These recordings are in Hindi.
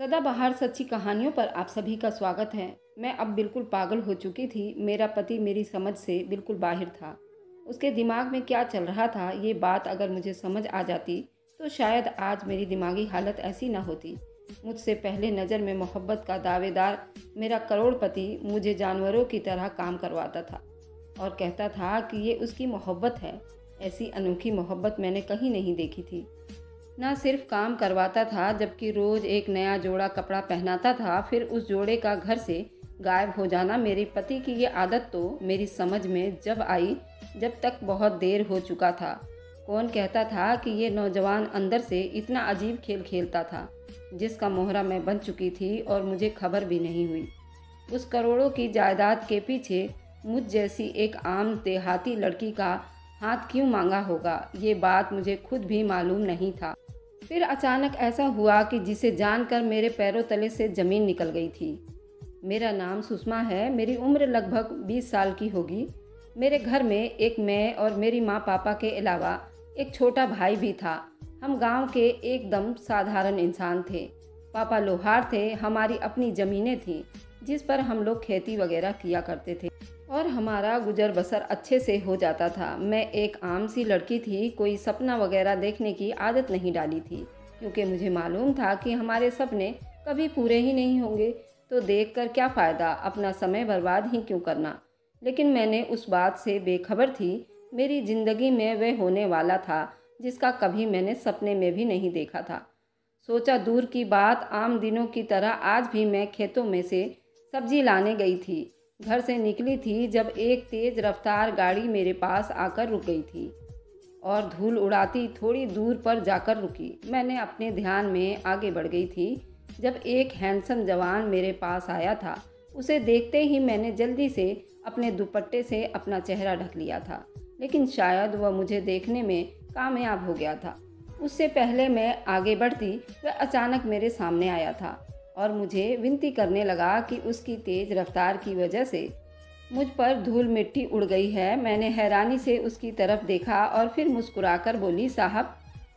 सदाबहार सच्ची कहानियों पर आप सभी का स्वागत है। मैं अब बिल्कुल पागल हो चुकी थी। मेरा पति मेरी समझ से बिल्कुल बाहर था। उसके दिमाग में क्या चल रहा था, ये बात अगर मुझे समझ आ जाती तो शायद आज मेरी दिमागी हालत ऐसी ना होती। मुझसे पहले नज़र में मोहब्बत का दावेदार मेरा करोड़पति मुझे जानवरों की तरह काम करवाता था और कहता था कि ये उसकी मोहब्बत है। ऐसी अनोखी मोहब्बत मैंने कहीं नहीं देखी थी। ना सिर्फ काम करवाता था, जबकि रोज़ एक नया जोड़ा कपड़ा पहनाता था। फिर उस जोड़े का घर से गायब हो जाना। मेरे पति की ये आदत तो मेरी समझ में जब आई, जब तक बहुत देर हो चुका था। कौन कहता था कि ये नौजवान अंदर से इतना अजीब खेल खेलता था, जिसका मोहरा मैं बन चुकी थी और मुझे खबर भी नहीं हुई। उस करोड़ों की जायदाद के पीछे मुझ जैसी एक आम देहाती लड़की का हाथ क्यों मांगा होगा, ये बात मुझे खुद भी मालूम नहीं था। फिर अचानक ऐसा हुआ कि जिसे जानकर मेरे पैरों तले से ज़मीन निकल गई थी। मेरा नाम सुषमा है। मेरी उम्र लगभग 20 साल की होगी। मेरे घर में एक मैं और मेरी माँ पापा के अलावा एक छोटा भाई भी था। हम गांव के एकदम साधारण इंसान थे। पापा लोहार थे। हमारी अपनी ज़मीनें थीं जिस पर हम लोग खेती वगैरह किया करते थे और हमारा गुजर बसर अच्छे से हो जाता था। मैं एक आम सी लड़की थी। कोई सपना वगैरह देखने की आदत नहीं डाली थी, क्योंकि मुझे मालूम था कि हमारे सपने कभी पूरे ही नहीं होंगे, तो देखकर क्या फ़ायदा, अपना समय बर्बाद ही क्यों करना। लेकिन मैंने उस बात से बेखबर थी। मेरी ज़िंदगी में वह होने वाला था जिसका कभी मैंने सपने में भी नहीं देखा था। सोचा दूर की बात, आम दिनों की तरह आज भी मैं खेतों में से सब्जी लाने गई थी। घर से निकली थी जब एक तेज़ रफ्तार गाड़ी मेरे पास आकर रुक गई थी और धूल उड़ाती थोड़ी दूर पर जाकर रुकी। मैंने अपने ध्यान में आगे बढ़ गई थी जब एक हैंडसम जवान मेरे पास आया था। उसे देखते ही मैंने जल्दी से अपने दुपट्टे से अपना चेहरा ढक लिया था, लेकिन शायद वह मुझे देखने में कामयाब हो गया था। उससे पहले मैं आगे बढ़ती, वह अचानक मेरे सामने आया था और मुझे विनती करने लगा कि उसकी तेज़ रफ्तार की वजह से मुझ पर धूल मिट्टी उड़ गई है। मैंने हैरानी से उसकी तरफ देखा और फिर मुस्कुराकर बोली, साहब,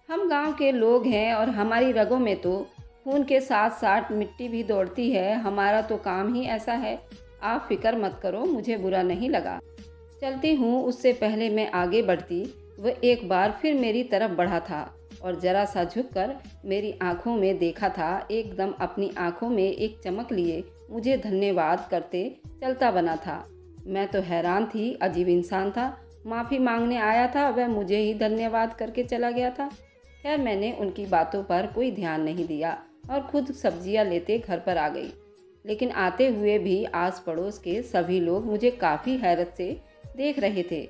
हम गांव के लोग हैं और हमारी रगों में तो खून के साथ साथ मिट्टी भी दौड़ती है। हमारा तो काम ही ऐसा है। आप फिक्र मत करो, मुझे बुरा नहीं लगा। चलती हूँ। उससे पहले मैं आगे बढ़ती, वह एक बार फिर मेरी तरफ बढ़ा था और ज़रा सा झुककर मेरी आंखों में देखा था। एकदम अपनी आंखों में एक चमक लिए मुझे धन्यवाद करते चलता बना था। मैं तो हैरान थी। अजीब इंसान था। माफ़ी मांगने आया था, वह मुझे ही धन्यवाद करके चला गया था। खैर, मैंने उनकी बातों पर कोई ध्यान नहीं दिया और खुद सब्जियां लेते घर पर आ गई। लेकिन आते हुए भी आस पड़ोस के सभी लोग मुझे काफ़ी हैरत से देख रहे थे।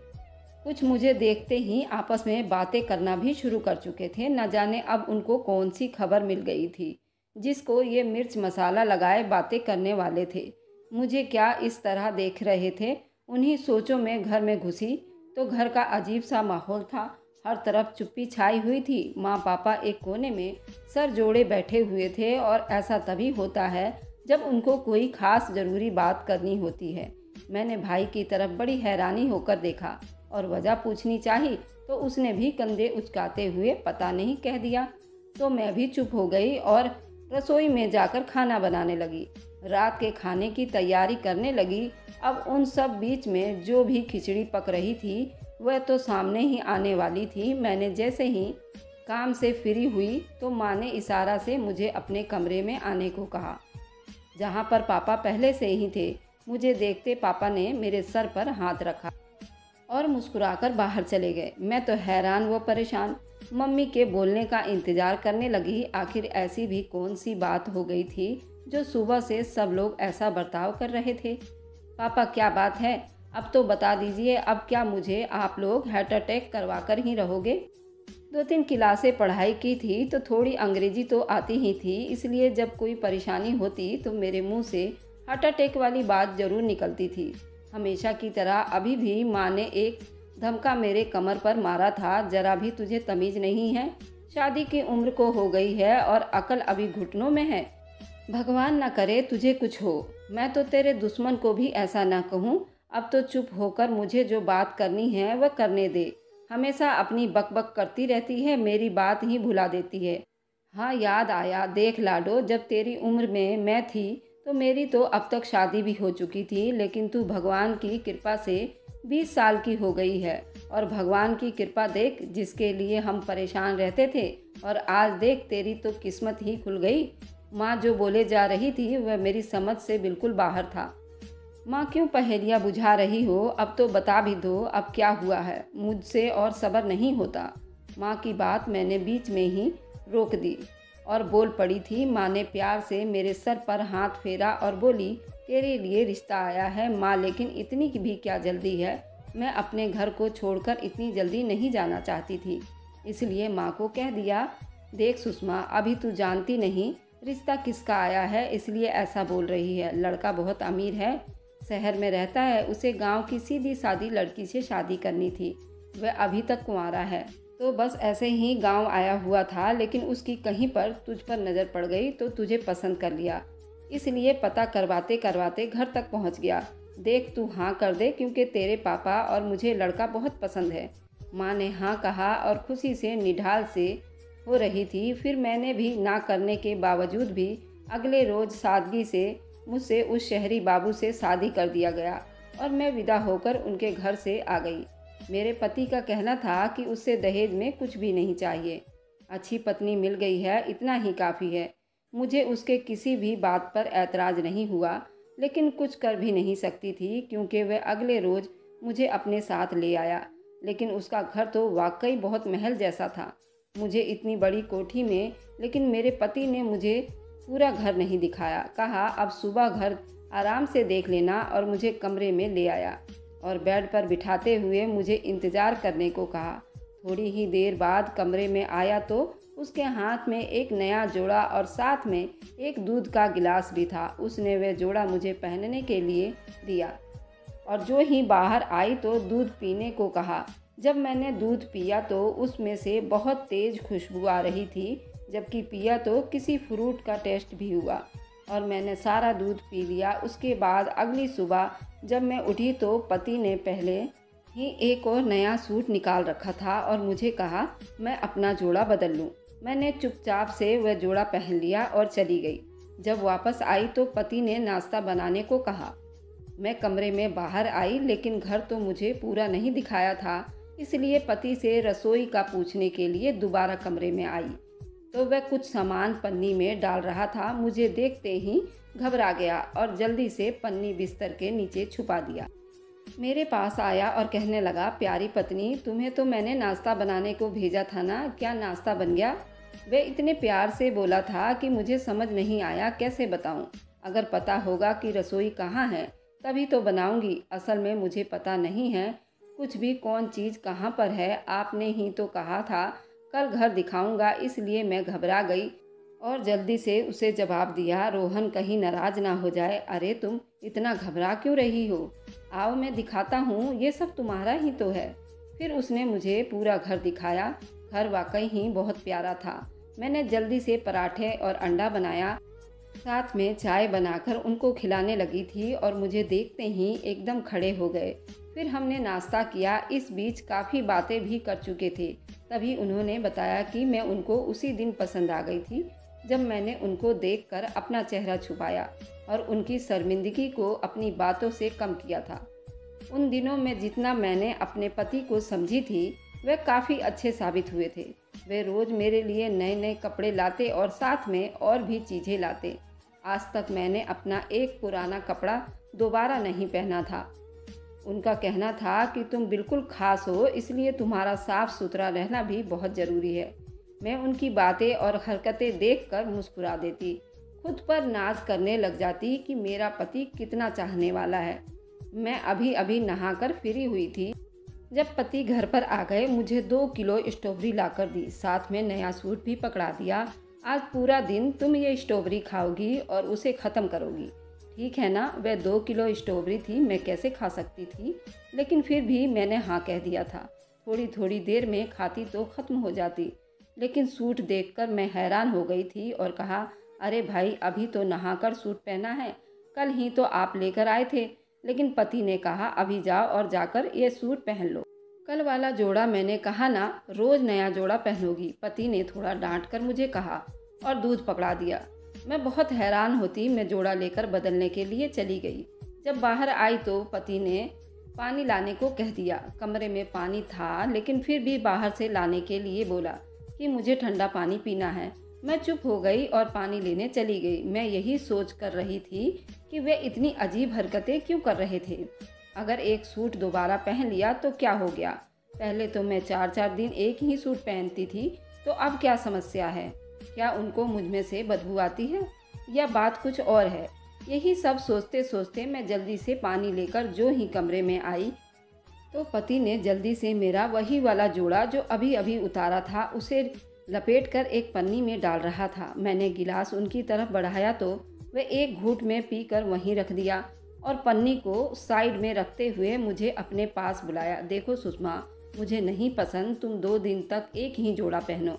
कुछ मुझे देखते ही आपस में बातें करना भी शुरू कर चुके थे। न जाने अब उनको कौन सी खबर मिल गई थी जिसको ये मिर्च मसाला लगाए बातें करने वाले थे। मुझे क्या इस तरह देख रहे थे। उन्हीं सोचों में घर में घुसी तो घर का अजीब सा माहौल था। हर तरफ चुप्पी छाई हुई थी। माँ पापा एक कोने में सर जोड़े बैठे हुए थे और ऐसा तभी होता है जब उनको कोई खास ज़रूरी बात करनी होती है। मैंने भाई की तरफ बड़ी हैरानी होकर देखा और वजह पूछनी चाही तो उसने भी कंधे उचकाते हुए पता नहीं कह दिया। तो मैं भी चुप हो गई और रसोई में जाकर खाना बनाने लगी। रात के खाने की तैयारी करने लगी। अब उन सब बीच में जो भी खिचड़ी पक रही थी वह तो सामने ही आने वाली थी। मैंने जैसे ही काम से फ्री हुई तो माँ ने इशारा से मुझे अपने कमरे में आने को कहा, जहाँ पर पापा पहले से ही थे। मुझे देखते पापा ने मेरे सर पर हाथ रखा और मुस्कुराकर बाहर चले गए। मैं तो हैरान व परेशान मम्मी के बोलने का इंतज़ार करने लगी। आखिर ऐसी भी कौन सी बात हो गई थी जो सुबह से सब लोग ऐसा बर्ताव कर रहे थे। पापा, क्या बात है, अब तो बता दीजिए। अब क्या मुझे आप लोग हार्ट अटैक करवा कर ही रहोगे? 2-3 क्लासें पढ़ाई की थी तो थोड़ी अंग्रेजी तो आती ही थी, इसलिए जब कोई परेशानी होती तो मेरे मुंह से हार्ट अटैक वाली बात ज़रूर निकलती थी। हमेशा की तरह अभी भी माँ ने एक धमका मेरे कमर पर मारा था। जरा भी तुझे तमीज़ नहीं है? शादी की उम्र को हो गई है और अकल अभी घुटनों में है। भगवान ना करे तुझे कुछ हो। मैं तो तेरे दुश्मन को भी ऐसा ना कहूँ। अब तो चुप होकर मुझे जो बात करनी है वह करने दे। हमेशा अपनी बकबक करती रहती है, मेरी बात ही भुला देती है। हाँ, याद आया। देख लाडो, जब तेरी उम्र में मैं थी तो मेरी तो अब तक शादी भी हो चुकी थी, लेकिन तू भगवान की कृपा से 20 साल की हो गई है। और भगवान की कृपा देख, जिसके लिए हम परेशान रहते थे, और आज देख तेरी तो किस्मत ही खुल गई। माँ जो बोले जा रही थी वह मेरी समझ से बिल्कुल बाहर था। माँ क्यों पहेलियाँ बुझा रही हो? अब तो बता भी दो, अब क्या हुआ है? मुझसे और सब्र नहीं होता। माँ की बात मैंने बीच में ही रोक दी और बोल पड़ी थी। माँ ने प्यार से मेरे सर पर हाथ फेरा और बोली, तेरे लिए रिश्ता आया है माँ, लेकिन इतनी की भी क्या जल्दी है? मैं अपने घर को छोड़कर इतनी जल्दी नहीं जाना चाहती थी, इसलिए माँ को कह दिया, देख सुषमा, अभी तू जानती नहीं रिश्ता किसका आया है, इसलिए ऐसा बोल रही है। लड़का बहुत अमीर है, शहर में रहता है, उसे गांव की सीधी सादी लड़की से शादी करनी थी। वह अभी तक कुंवारा है, तो बस ऐसे ही गांव आया हुआ था, लेकिन उसकी कहीं पर तुझ पर नज़र पड़ गई तो तुझे पसंद कर लिया, इसलिए पता करवाते करवाते घर तक पहुंच गया। देख तू हाँ कर दे, क्योंकि तेरे पापा और मुझे लड़का बहुत पसंद है। माँ ने हाँ कहा और खुशी से निढाल से हो रही थी। फिर मैंने भी ना करने के बावजूद भी अगले रोज़ सादगी से मुझसे उस शहरी बाबू से शादी कर दिया गया और मैं विदा होकर उनके घर से आ गई। मेरे पति का कहना था कि उससे दहेज में कुछ भी नहीं चाहिए, अच्छी पत्नी मिल गई है, इतना ही काफ़ी है। मुझे उसके किसी भी बात पर ऐतराज़ नहीं हुआ, लेकिन कुछ कर भी नहीं सकती थी, क्योंकि वह अगले रोज़ मुझे अपने साथ ले आया। लेकिन उसका घर तो वाकई बहुत महल जैसा था। मुझे इतनी बड़ी कोठी में, लेकिन मेरे पति ने मुझे पूरा घर नहीं दिखाया। कहा अब सुबह घर आराम से देख लेना, और मुझे कमरे में ले आया और बेड पर बिठाते हुए मुझे इंतज़ार करने को कहा। थोड़ी ही देर बाद कमरे में आया तो उसके हाथ में एक नया जोड़ा और साथ में एक दूध का गिलास भी था। उसने वह जोड़ा मुझे पहनने के लिए दिया और जो ही बाहर आई तो दूध पीने को कहा। जब मैंने दूध पिया तो उसमें से बहुत तेज़ खुशबू आ रही थी, जबकि पिया तो किसी फ्रूट का टेस्ट भी हुआ और मैंने सारा दूध पी लिया। उसके बाद अगली सुबह जब मैं उठी तो पति ने पहले ही एक और नया सूट निकाल रखा था और मुझे कहा मैं अपना जोड़ा बदल लूं। मैंने चुपचाप से वह जोड़ा पहन लिया और चली गई। जब वापस आई तो पति ने नाश्ता बनाने को कहा। मैं कमरे में बाहर आई, लेकिन घर तो मुझे पूरा नहीं दिखाया था, इसलिए पति से रसोई का पूछने के लिए दोबारा कमरे में आई तो वह कुछ सामान पन्नी में डाल रहा था। मुझे देखते ही घबरा गया और जल्दी से पन्नी बिस्तर के नीचे छुपा दिया। मेरे पास आया और कहने लगा, प्यारी पत्नी, तुम्हें तो मैंने नाश्ता बनाने को भेजा था ना, क्या नाश्ता बन गया? वह इतने प्यार से बोला था कि मुझे समझ नहीं आया कैसे बताऊं। अगर पता होगा कि रसोई कहाँ है तभी तो बनाऊंगी। असल में मुझे पता नहीं है कुछ भी, कौन चीज़ कहाँ पर है। आपने ही तो कहा था कल घर दिखाऊंगा, इसलिए मैं घबरा गई और जल्दी से उसे जवाब दिया, रोहन कहीं नाराज ना हो जाए। अरे तुम इतना घबरा क्यों रही हो? आओ मैं दिखाता हूँ, ये सब तुम्हारा ही तो है। फिर उसने मुझे पूरा घर दिखाया। घर वाकई ही बहुत प्यारा था। मैंने जल्दी से पराठे और अंडा बनाया, साथ में चाय बनाकर उनको खिलाने लगी थी और मुझे देखते ही एकदम खड़े हो गए। फिर हमने नाश्ता किया। इस बीच काफ़ी बातें भी कर चुके थे। तभी उन्होंने बताया कि मैं उनको उसी दिन पसंद आ गई थी जब मैंने उनको देखकर अपना चेहरा छुपाया और उनकी शर्मिंदगी को अपनी बातों से कम किया था। उन दिनों में जितना मैंने अपने पति को समझी थी वे काफ़ी अच्छे साबित हुए थे। वे रोज़ मेरे लिए नए नए कपड़े लाते और साथ में और भी चीज़ें लाते। आज तक मैंने अपना एक पुराना कपड़ा दोबारा नहीं पहना था। उनका कहना था कि तुम बिल्कुल खास हो, इसलिए तुम्हारा साफ सुथरा रहना भी बहुत ज़रूरी है। मैं उनकी बातें और हरकतें देखकर मुस्कुरा देती, खुद पर नाज करने लग जाती कि मेरा पति कितना चाहने वाला है। मैं अभी अभी नहाकर फ्री हुई थी जब पति घर पर आ गए। मुझे 2 किलो स्ट्रॉबेरी लाकर दी, साथ में नया सूट भी पकड़ा दिया। आज पूरा दिन तुम ये स्ट्रॉबेरी खाओगी और उसे ख़त्म करोगी, ठीक है ना? वह 2 किलो स्ट्रॉबेरी थी, मैं कैसे खा सकती थी, लेकिन फिर भी मैंने हाँ कह दिया था। थोड़ी थोड़ी देर में खाती तो ख़त्म हो जाती, लेकिन सूट देखकर मैं हैरान हो गई थी और कहा, अरे भाई, अभी तो नहाकर सूट पहना है, कल ही तो आप लेकर आए थे। लेकिन पति ने कहा, अभी जाओ और जाकर ये सूट पहन लो। कल वाला जोड़ा, मैंने कहा ना रोज़ नया जोड़ा पहनोगी। पति ने थोड़ा डांट कर मुझे कहा, और दूध पकड़ा दिया। मैं बहुत हैरान होती मैं जोड़ा लेकर बदलने के लिए चली गई। जब बाहर आई तो पति ने पानी लाने को कह दिया। कमरे में पानी था लेकिन फिर भी बाहर से लाने के लिए बोला कि मुझे ठंडा पानी पीना है। मैं चुप हो गई और पानी लेने चली गई। मैं यही सोच कर रही थी कि वे इतनी अजीब हरकतें क्यों कर रहे थे। अगर एक सूट दोबारा पहन लिया तो क्या हो गया? पहले तो मैं 4-4 दिन एक ही सूट पहनती थी, तो अब क्या समस्या है? क्या उनको मुझ में से बदबू आती है या बात कुछ और है? यही सब सोचते सोचते मैं जल्दी से पानी लेकर जो ही कमरे में आई तो पति ने जल्दी से मेरा वही वाला जोड़ा जो अभी अभी उतारा था उसे लपेट कर एक पन्नी में डाल रहा था। मैंने गिलास उनकी तरफ बढ़ाया तो वे एक घूंट में पीकर वहीं रख दिया और पन्नी को साइड में रखते हुए मुझे अपने पास बुलाया। देखो सुषमा, मुझे नहीं पसंद तुम 2 दिन तक एक ही जोड़ा पहनो,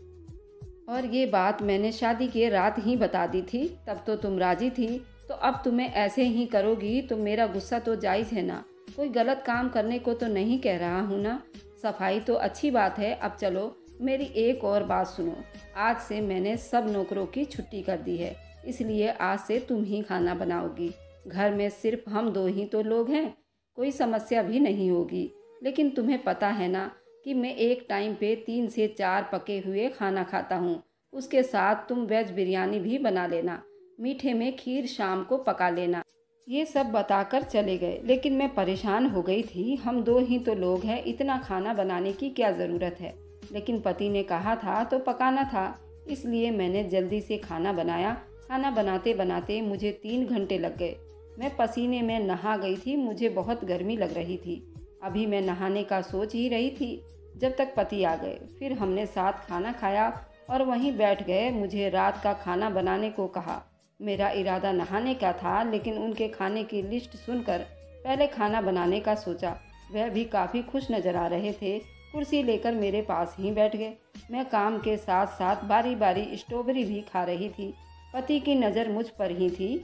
और ये बात मैंने शादी के रात ही बता दी थी। तब तो तुम राजी थी, तो अब तुम्हें ऐसे ही करोगी तो मेरा गुस्सा तो जायज़ है ना। कोई गलत काम करने को तो नहीं कह रहा हूँ ना। सफाई तो अच्छी बात है। अब चलो मेरी एक और बात सुनो। आज से मैंने सब नौकरों की छुट्टी कर दी है, इसलिए आज से तुम ही खाना बनाओगी। घर में सिर्फ हम 2 ही तो लोग हैं, कोई समस्या भी नहीं होगी। लेकिन तुम्हें पता है ना कि मैं एक टाइम पे 3 से 4 पके हुए खाना खाता हूँ। उसके साथ तुम वेज बिरयानी भी बना लेना, मीठे में खीर शाम को पका लेना। ये सब बताकर चले गए, लेकिन मैं परेशान हो गई थी। हम 2 ही तो लोग हैं, इतना खाना बनाने की क्या ज़रूरत है? लेकिन पति ने कहा था तो पकाना था, इसलिए मैंने जल्दी से खाना बनाया। खाना बनाते बनाते मुझे 3 घंटे लग गए। मैं पसीने में नहा गई थी, मुझे बहुत गर्मी लग रही थी। अभी मैं नहाने का सोच ही रही थी जब तक पति आ गए। फिर हमने साथ खाना खाया और वहीं बैठ गए। मुझे रात का खाना बनाने को कहा। मेरा इरादा नहाने का था, लेकिन उनके खाने की लिस्ट सुनकर पहले खाना बनाने का सोचा। वह भी काफ़ी खुश नज़र आ रहे थे। कुर्सी लेकर मेरे पास ही बैठ गए। मैं काम के साथ साथ बारी बारी स्ट्रॉबेरी भी खा रही थी। पति की नज़र मुझ पर ही थी।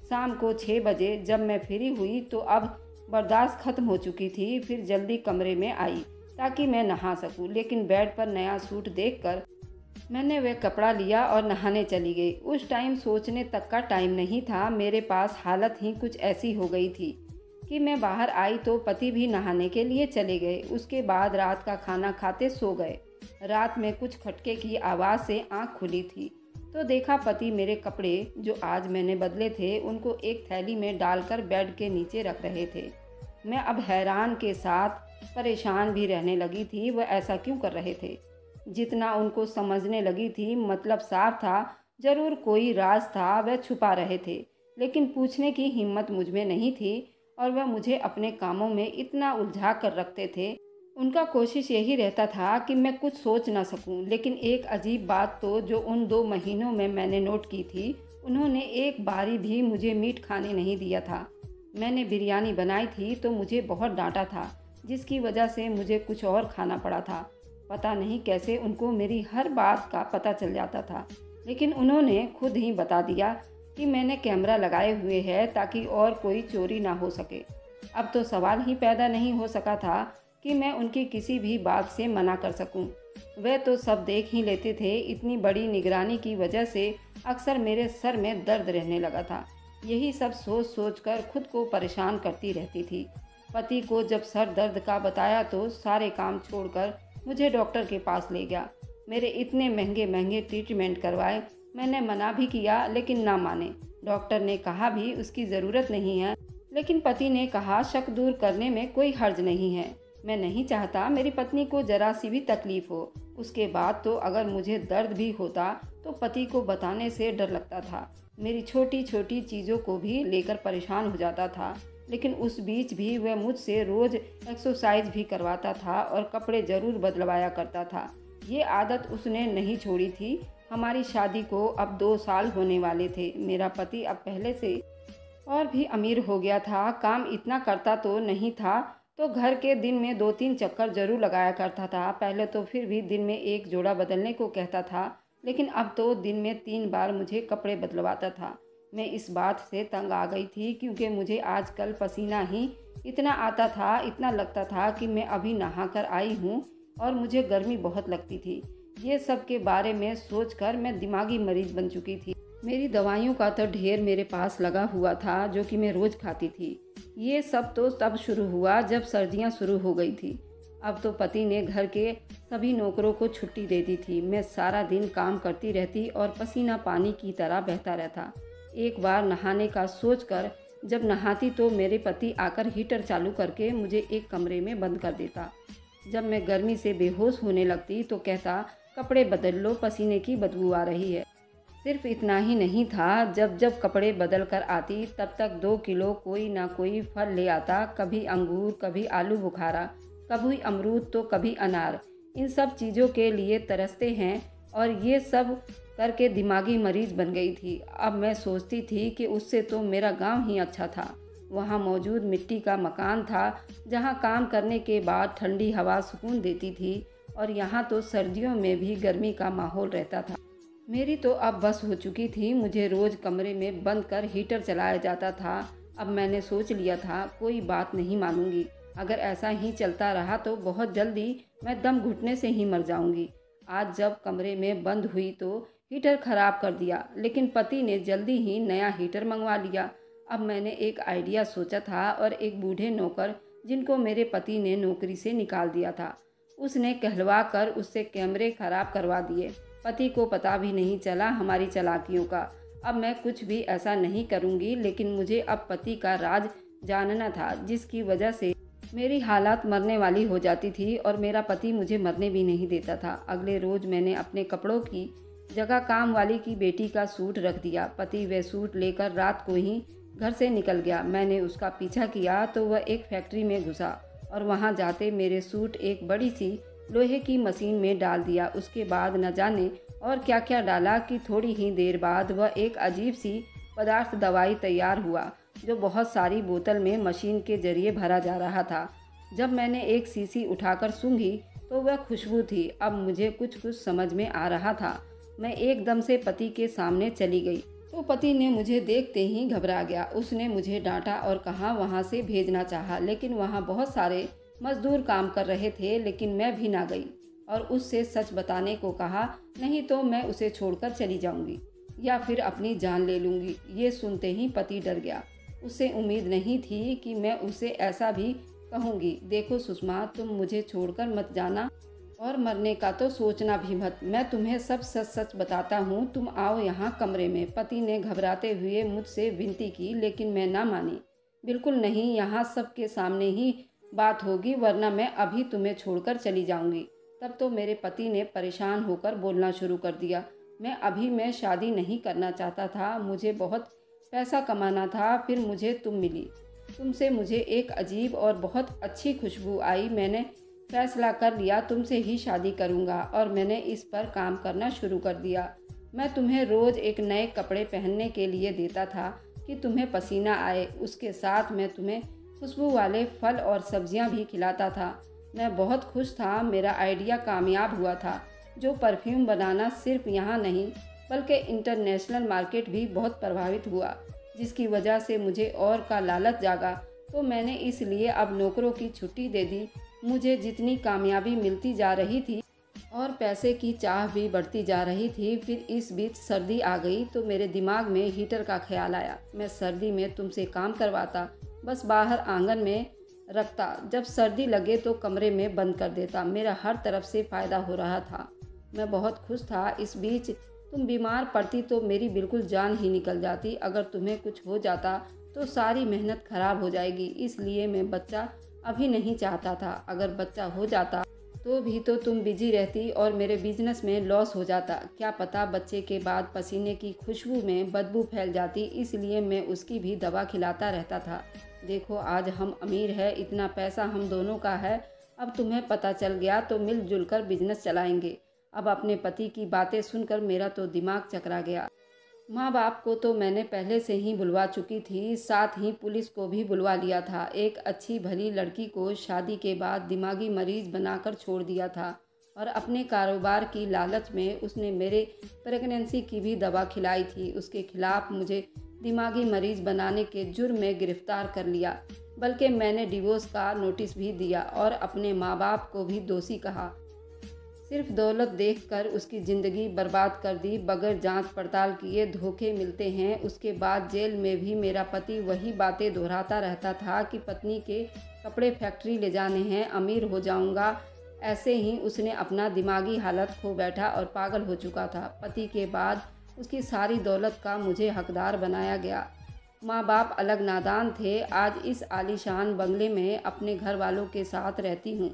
शाम को 6 बजे जब मैं फ्री हुई तो अब बर्दाश्त ख़त्म हो चुकी थी। फिर जल्दी कमरे में आई ताकि मैं नहा सकूं, लेकिन बेड पर नया सूट देखकर मैंने वह कपड़ा लिया और नहाने चली गई। उस टाइम सोचने तक का टाइम नहीं था। मेरे पास हालत ही कुछ ऐसी हो गई थी कि मैं बाहर आई तो पति भी नहाने के लिए चले गए। उसके बाद रात का खाना खाते सो गए। रात में कुछ खटके की आवाज़ से आंख खुली थी तो देखा पति मेरे कपड़े जो आज मैंने बदले थे उनको एक थैली में डालकर बेड के नीचे रख रहे थे। मैं अब हैरान के साथ परेशान भी रहने लगी थी, वह ऐसा क्यों कर रहे थे। जितना उनको समझने लगी थी मतलब साफ था, ज़रूर कोई राज था वह छुपा रहे थे। लेकिन पूछने की हिम्मत मुझ में नहीं थी और वह मुझे अपने कामों में इतना उलझा कर रखते थे। उनका कोशिश यही रहता था कि मैं कुछ सोच ना सकूं। लेकिन एक अजीब बात तो जो उन 2 महीनों में मैंने नोट की थी, उन्होंने एक बारी भी मुझे मीट खाने नहीं दिया था। मैंने बिरयानी बनाई थी तो मुझे बहुत डांटा था, जिसकी वजह से मुझे कुछ और खाना पड़ा था। पता नहीं कैसे उनको मेरी हर बात का पता चल जाता था, लेकिन उन्होंने खुद ही बता दिया कि मैंने कैमरा लगाए हुए है ताकि और कोई चोरी ना हो सके। अब तो सवाल ही पैदा नहीं हो सका था कि मैं उनकी किसी भी बात से मना कर सकूं। वे तो सब देख ही लेते थे। इतनी बड़ी निगरानी की वजह से अक्सर मेरे सर में दर्द रहने लगा था। यही सब सोच सोच कर खुद को परेशान करती रहती थी। पति को जब सर दर्द का बताया तो सारे काम छोड़कर मुझे डॉक्टर के पास ले गया। मेरे इतने महंगे महंगे ट्रीटमेंट करवाए। मैंने मना भी किया लेकिन ना माने। डॉक्टर ने कहा भी उसकी ज़रूरत नहीं है, लेकिन पति ने कहा शक दूर करने में कोई हर्ज नहीं है। मैं नहीं चाहता मेरी पत्नी को जरा सी भी तकलीफ हो। उसके बाद तो अगर मुझे दर्द भी होता तो पति को बताने से डर लगता था। मेरी छोटी छोटी चीज़ों को भी लेकर परेशान हो जाता था। लेकिन उस बीच भी वह मुझसे रोज़ एक्सरसाइज भी करवाता था और कपड़े ज़रूर बदलवाया करता था। ये आदत उसने नहीं छोड़ी थी। हमारी शादी को अब 2 साल होने वाले थे। मेरा पति अब पहले से और भी अमीर हो गया था। काम इतना करता तो नहीं था, तो घर के दिन में 2-3 चक्कर जरूर लगाया करता था। पहले तो फिर भी दिन में 1 जोड़ा बदलने को कहता था, लेकिन अब तो दिन में 3 बार मुझे कपड़े बदलवाता था। मैं इस बात से तंग आ गई थी क्योंकि मुझे आजकल पसीना ही इतना आता था, इतना लगता था कि मैं अभी नहा कर आई हूँ और मुझे गर्मी बहुत लगती थी। ये सब के बारे में सोचकर मैं दिमागी मरीज बन चुकी थी। मेरी दवाइयों का तो ढेर मेरे पास लगा हुआ था जो कि मैं रोज़ खाती थी। ये सब तो तब शुरू हुआ जब सर्दियाँ शुरू हो गई थी। अब तो पति ने घर के सभी नौकरों को छुट्टी दे दी थी। मैं सारा दिन काम करती रहती और पसीना पानी की तरह बहता रहता। एक बार नहाने का सोचकर जब नहाती तो मेरे पति आकर हीटर चालू करके मुझे एक कमरे में बंद कर देता। जब मैं गर्मी से बेहोश होने लगती तो कहता, कपड़े बदल लो, पसीने की बदबू आ रही है। सिर्फ इतना ही नहीं था, जब जब कपड़े बदल कर आती तब तक 2 किलो कोई ना कोई फल ले आता। कभी अंगूर, कभी आलू बुखारा, कभी अमरूद तो कभी अनार। इन सब चीज़ों के लिए तरसते हैं और ये सब करके दिमागी मरीज बन गई थी। अब मैं सोचती थी कि उससे तो मेरा गांव ही अच्छा था। वहाँ मौजूद मिट्टी का मकान था जहाँ काम करने के बाद ठंडी हवा सुकून देती थी, और यहाँ तो सर्दियों में भी गर्मी का माहौल रहता था। मेरी तो अब बस हो चुकी थी। मुझे रोज़ कमरे में बंद कर हीटर चलाया जाता था। अब मैंने सोच लिया था कोई बात नहीं मानूंगी। अगर ऐसा ही चलता रहा तो बहुत जल्दी मैं दम घुटने से ही मर जाऊंगी। आज जब कमरे में बंद हुई तो हीटर ख़राब कर दिया, लेकिन पति ने जल्दी ही नया हीटर मंगवा लिया। अब मैंने एक आइडिया सोचा था और एक बूढ़े नौकर जिनको मेरे पति ने नौकरी से निकाल दिया था, उसने कहलवा कर उससे कैमरे खराब करवा दिए। पति को पता भी नहीं चला हमारी चालाकियों का। अब मैं कुछ भी ऐसा नहीं करूंगी, लेकिन मुझे अब पति का राज जानना था, जिसकी वजह से मेरी हालत मरने वाली हो जाती थी और मेरा पति मुझे मरने भी नहीं देता था। अगले रोज मैंने अपने कपड़ों की जगह काम वाली की बेटी का सूट रख दिया। पति वह सूट लेकर रात को ही घर से निकल गया। मैंने उसका पीछा किया तो वह एक फैक्ट्री में घुसा और वहां जाते मेरे सूट एक बड़ी सी लोहे की मशीन में डाल दिया। उसके बाद न जाने और क्या क्या डाला कि थोड़ी ही देर बाद वह एक अजीब सी पदार्थ दवाई तैयार हुआ, जो बहुत सारी बोतल में मशीन के जरिए भरा जा रहा था। जब मैंने एक शीशी उठाकर सूंघी तो वह खुशबू थी। अब मुझे कुछ कुछ समझ में आ रहा था। मैं एकदम से पति के सामने चली गई तो पति ने मुझे देखते ही घबरा गया। उसने मुझे डांटा और कहा वहाँ से भेजना चाहा, लेकिन वहाँ बहुत सारे मजदूर काम कर रहे थे। लेकिन मैं भी ना गई और उससे सच बताने को कहा, नहीं तो मैं उसे छोड़कर चली जाऊंगी या फिर अपनी जान ले लूंगी। ये सुनते ही पति डर गया। उससे उम्मीद नहीं थी कि मैं उसे ऐसा भी कहूँगी। देखो सुषमा, तुम मुझे छोड़कर मत जाना और मरने का तो सोचना भी मत। मैं तुम्हें सब सच सच बताता हूँ। तुम आओ यहाँ कमरे में। पति ने घबराते हुए मुझसे विनती की, लेकिन मैं ना मानी। बिल्कुल नहीं, यहाँ सबके सामने ही बात होगी, वरना मैं अभी तुम्हें छोड़कर चली जाऊंगी। तब तो मेरे पति ने परेशान होकर बोलना शुरू कर दिया। मैं शादी नहीं करना चाहता था। मुझे बहुत पैसा कमाना था। फिर मुझे तुम मिली। तुमसे मुझे एक अजीब और बहुत अच्छी खुशबू आई। मैंने फैसला कर लिया तुमसे ही शादी करूंगा और मैंने इस पर काम करना शुरू कर दिया। मैं तुम्हें रोज़ एक नए कपड़े पहनने के लिए देता था कि तुम्हें पसीना आए। उसके साथ मैं तुम्हें खुशबू वाले फल और सब्जियां भी खिलाता था। मैं बहुत खुश था। मेरा आइडिया कामयाब हुआ था। जो परफ्यूम बनाना सिर्फ यहाँ नहीं बल्कि इंटरनेशनल मार्केट भी बहुत प्रभावित हुआ, जिसकी वजह से मुझे और का लालच जागा। तो मैंने इसलिए अब नौकरों की छुट्टी दे दी। मुझे जितनी कामयाबी मिलती जा रही थी और पैसे की चाह भी बढ़ती जा रही थी। फिर इस बीच सर्दी आ गई तो मेरे दिमाग में हीटर का ख्याल आया। मैं सर्दी में तुमसे काम करवाता, बस बाहर आंगन में रखता। जब सर्दी लगे तो कमरे में बंद कर देता। मेरा हर तरफ से फ़ायदा हो रहा था। मैं बहुत खुश था। इस बीच तुम बीमार पड़ती तो मेरी बिल्कुल जान ही निकल जाती। अगर तुम्हें कुछ हो जाता तो सारी मेहनत खराब हो जाएगी। इसलिए मैं बच्चा अभी नहीं चाहता था। अगर बच्चा हो जाता तो भी तो तुम बिजी रहती और मेरे बिजनेस में लॉस हो जाता। क्या पता बच्चे के बाद पसीने की खुशबू में बदबू फैल जाती। इसलिए मैं उसकी भी दवा खिलाता रहता था। देखो आज हम अमीर है, इतना पैसा हम दोनों का है। अब तुम्हें पता चल गया तो मिलजुल कर बिजनेस चलाएंगे। अब अपने पति की बातें सुनकर मेरा तो दिमाग चकरा गया। माँ बाप को तो मैंने पहले से ही बुलवा चुकी थी, साथ ही पुलिस को भी बुलवा लिया था। एक अच्छी भली लड़की को शादी के बाद दिमागी मरीज बनाकर छोड़ दिया था और अपने कारोबार की लालच में उसने मेरे प्रेगनेंसी की भी दवा खिलाई थी। उसके खिलाफ मुझे दिमागी मरीज बनाने के जुर्म में गिरफ्तार कर लिया। बल्कि मैंने डिवोर्स का नोटिस भी दिया और अपने माँ बाप को भी दोषी कहा। सिर्फ दौलत देखकर उसकी ज़िंदगी बर्बाद कर दी। बगैर जांच पड़ताल किए धोखे मिलते हैं। उसके बाद जेल में भी मेरा पति वही बातें दोहराता रहता था कि पत्नी के कपड़े फैक्ट्री ले जाने हैं, अमीर हो जाऊंगा। ऐसे ही उसने अपना दिमागी हालत खो बैठा और पागल हो चुका था। पति के बाद उसकी सारी दौलत का मुझे हकदार बनाया गया। माँ बाप अलग नादान थे। आज इस आलीशान बंगले में अपने घर वालों के साथ रहती हूँ।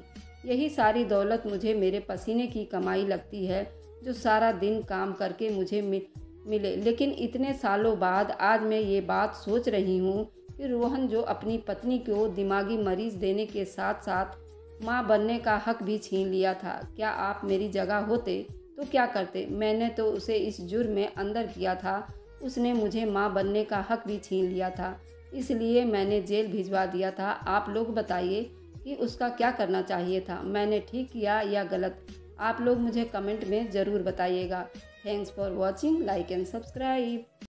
यही सारी दौलत मुझे मेरे पसीने की कमाई लगती है, जो सारा दिन काम करके मुझे मिले। लेकिन इतने सालों बाद आज मैं ये बात सोच रही हूँ कि रोहन जो अपनी पत्नी को दिमागी मरीज देने के साथ साथ माँ बनने का हक भी छीन लिया था। क्या आप मेरी जगह होते तो क्या करते? मैंने तो उसे इस जुर्म में अंदर किया था। उसने मुझे माँ बनने का हक भी छीन लिया था, इसलिए मैंने जेल भिजवा दिया था। आप लोग बताइए कि उसका क्या करना चाहिए था? मैंने ठीक किया या गलत? आप लोग मुझे कमेंट में ज़रूर बताइएगा। Thanks for watching. Like and subscribe.